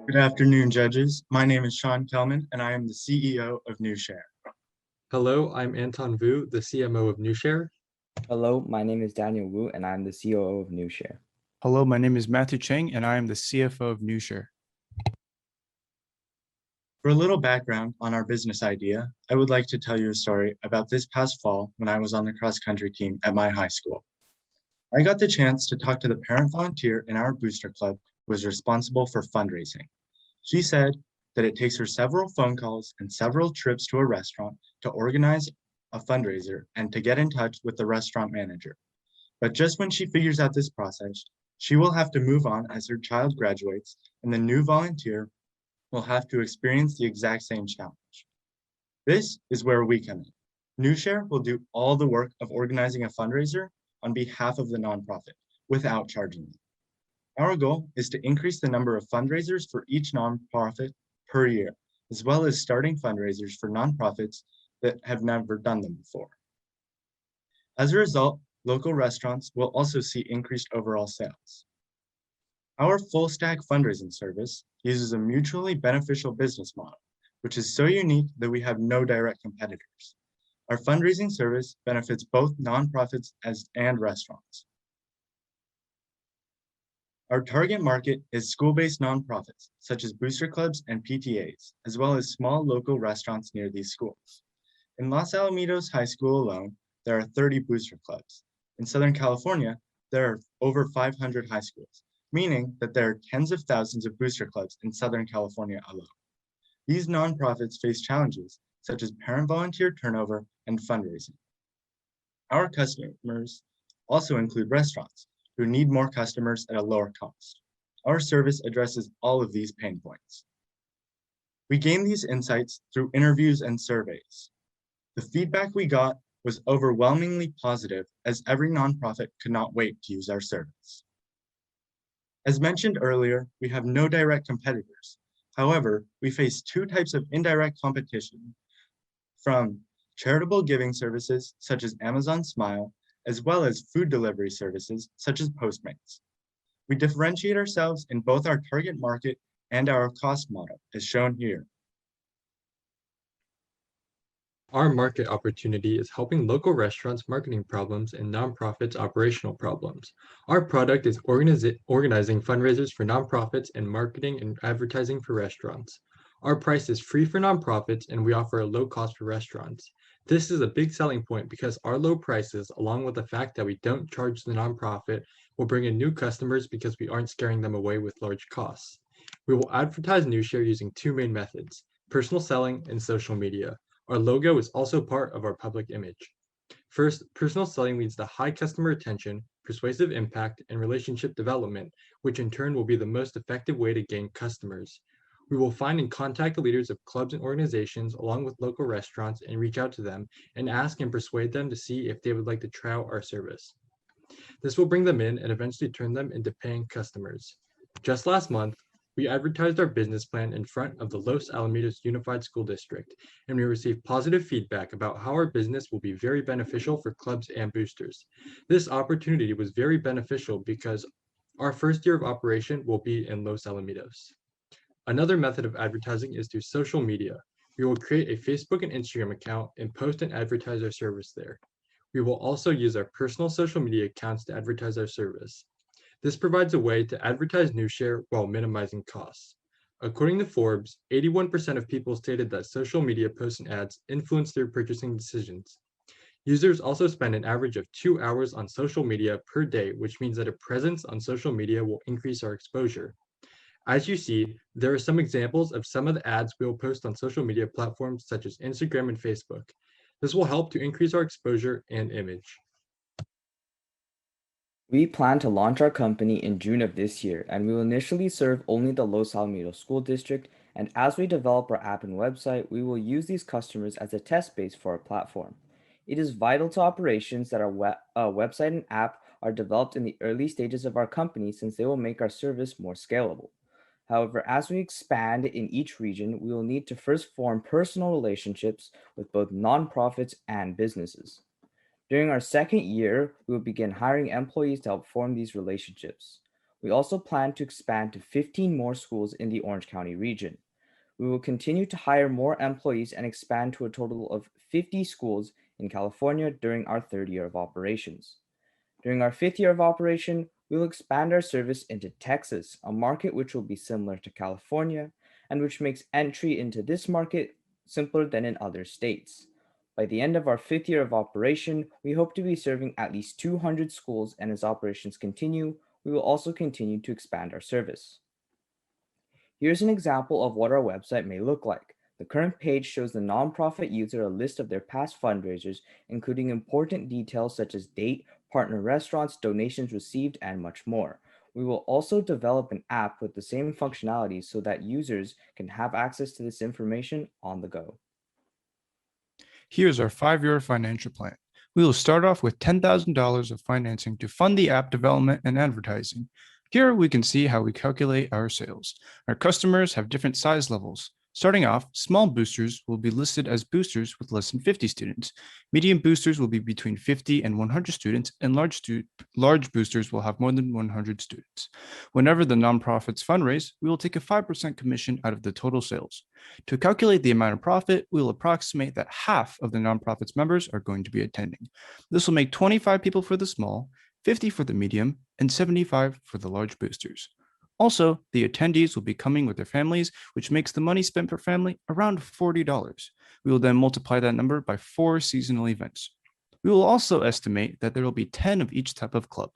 Good afternoon, judges. My name is Sean Kelman, and I am the CEO of NueShare. Hello, I'm Anton Vu, the CMO of NueShare. Hello, my name is Daniel Wu, and I'm the COO of NueShare. Hello, my name is Matthew Cheng, and I am the CFO of NueShare. For a little background on our business idea, I would like to tell you a story about this past fall when I was on the cross-country team at my high school. I got the chance to talk to the parent volunteer in our booster club who was responsible for fundraising. She said that it takes her several phone calls and several trips to a restaurant to organize a fundraiser and to get in touch with the restaurant manager. But just when she figures out this process, she will have to move on as her child graduates, and the new volunteer will have to experience the exact same challenge. This is where we come in. NueShare will do all the work of organizing a fundraiser on behalf of the nonprofit without charging them. Our goal is to increase the number of fundraisers for each nonprofit per year, as well as starting fundraisers for nonprofits that have never done them before. As a result, local restaurants will also see increased overall sales. Our full stack fundraising service uses a mutually beneficial business model, which is so unique that we have no direct competitors. Our fundraising service benefits both nonprofits and restaurants. Our target market is school-based nonprofits, such as booster clubs and PTAs, as well as small local restaurants near these schools. In Los Alamitos High School alone, there are 30 booster clubs. In Southern California, there are over 500 high schools, meaning that there are tens of thousands of booster clubs in Southern California alone. These nonprofits face challenges such as parent volunteer turnover and fundraising. Our customers also include restaurants who need more customers at a lower cost. Our service addresses all of these pain points. We gained these insights through interviews and surveys. The feedback we got was overwhelmingly positive, as every nonprofit could not wait to use our service. As mentioned earlier, we have no direct competitors. However, we face two types of indirect competition from charitable giving services such as Amazon Smile, as well as food delivery services such as Postmates. We differentiate ourselves in both our target market and our cost model, as shown here. Our market opportunity is helping local restaurants' marketing problems and nonprofits' operational problems. Our product is organizing fundraisers for nonprofits and marketing and advertising for restaurants. Our price is free for nonprofits, and we offer a low cost for restaurants. This is a big selling point because our low prices, along with the fact that we don't charge the nonprofit, will bring in new customers because we aren't scaring them away with large costs. We will advertise NueShare using two main methods: personal selling and social media. Our logo is also part of our public image. First, personal selling leads to high customer retention, persuasive impact, and relationship development, which in turn will be the most effective way to gain customers. We will find and contact the leaders of clubs and organizations along with local restaurants and reach out to them and ask and persuade them to see if they would like to try out our service. This will bring them in and eventually turn them into paying customers. Just last month, we advertised our business plan in front of the Los Alamitos Unified School District, and we received positive feedback about how our business will be very beneficial for clubs and boosters. This opportunity was very beneficial because our first year of operation will be in Los Alamitos. Another method of advertising is through social media. We will create a Facebook and Instagram account and post and advertise our service there. We will also use our personal social media accounts to advertise our service. This provides a way to advertise NueShare while minimizing costs. According to Forbes, 81% of people stated that social media posts and ads influence their purchasing decisions. Users also spend an average of 2 hours on social media per day, which means that a presence on social media will increase our exposure. As you see, there are some examples of some of the ads we will post on social media platforms such as Instagram and Facebook. This will help to increase our exposure and image. We plan to launch our company in June of this year, and we will initially serve only the Los Alamitos School District, and as we develop our app and website, we will use these customers as a test base for our platform. It is vital to operations that our website and app are developed in the early stages of our company, since they will make our service more scalable. However, as we expand in each region, we will need to first form personal relationships with both nonprofits and businesses. During our second year, we will begin hiring employees to help form these relationships. We also plan to expand to 15 more schools in the Orange County region. We will continue to hire more employees and expand to a total of 50 schools in California during our third year of operations. During our fifth year of operation, we will expand our service into Texas, a market which will be similar to California and which makes entry into this market simpler than in other states. By the end of our fifth year of operation, we hope to be serving at least 200 schools, and as operations continue, we will also continue to expand our service. Here's an example of what our website may look like. The current page shows the nonprofit user a list of their past fundraisers, including important details such as date, partner restaurants, donations received, and much more. We will also develop an app with the same functionalities so that users can have access to this information on the go. Here's our 5-year financial plan. We will start off with $10,000 of financing to fund the app development and advertising. Here we can see how we calculate our sales. Our customers have different size levels. Starting off, small boosters will be listed as boosters with less than 50 students. Medium boosters will be between 50 and 100 students, and large boosters will have more than 100 students. Whenever the nonprofits fundraise, we will take a 5% commission out of the total sales. To calculate the amount of profit, we will approximate that half of the nonprofit's members are going to be attending. This will make 25 people for the small, 50 for the medium, and 75 for the large boosters. Also, the attendees will be coming with their families, which makes the money spent per family around $40. We will then multiply that number by 4 seasonal events. We will also estimate that there will be 10 of each type of club.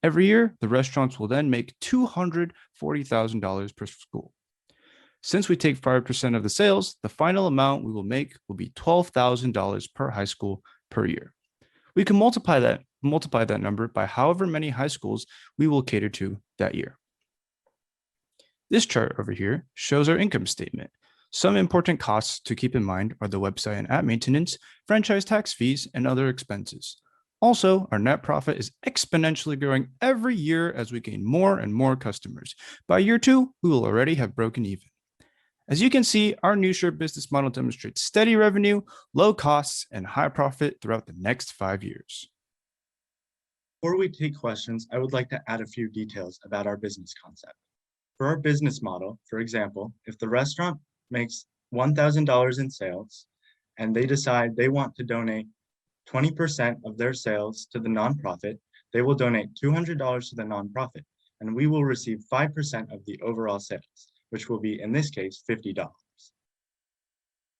Every year, the restaurants will then make $240,000 per school. Since we take 5% of the sales, the final amount we will make will be $12,000 per high school per year. We can multiply that number by however many high schools we will cater to that year. This chart over here shows our income statement. Some important costs to keep in mind are the website and app maintenance, franchise tax fees, and other expenses. Also, our net profit is exponentially growing every year as we gain more and more customers. By year 2, we will already have broken even. As you can see, our NueShare business model demonstrates steady revenue, low costs, and high profit throughout the next 5 years. Before we take questions, I would like to add a few details about our business concept. For our business model, for example, if the restaurant makes $1,000 in sales and they decide they want to donate 20% of their sales to the nonprofit, they will donate $200 to the nonprofit, and we will receive 5% of the overall sales, which will be, in this case, $50.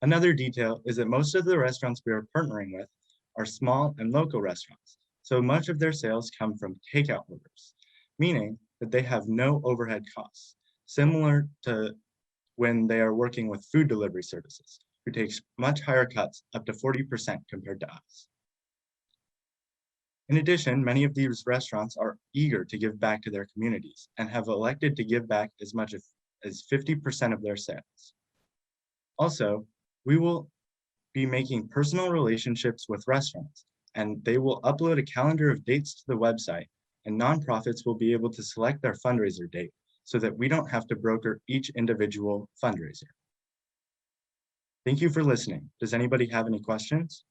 Another detail is that most of the restaurants we are partnering with are small and local restaurants, so much of their sales come from takeout orders, meaning that they have no overhead costs, similar to when they are working with food delivery services, who takes much higher cuts, up to 40% compared to us. In addition, many of these restaurants are eager to give back to their communities and have elected to give back as much as 50% of their sales. Also, we will be making personal relationships with restaurants, and they will upload a calendar of dates to the website, and nonprofits will be able to select their fundraiser date so that we don't have to broker each individual fundraiser. Thank you for listening. Does anybody have any questions?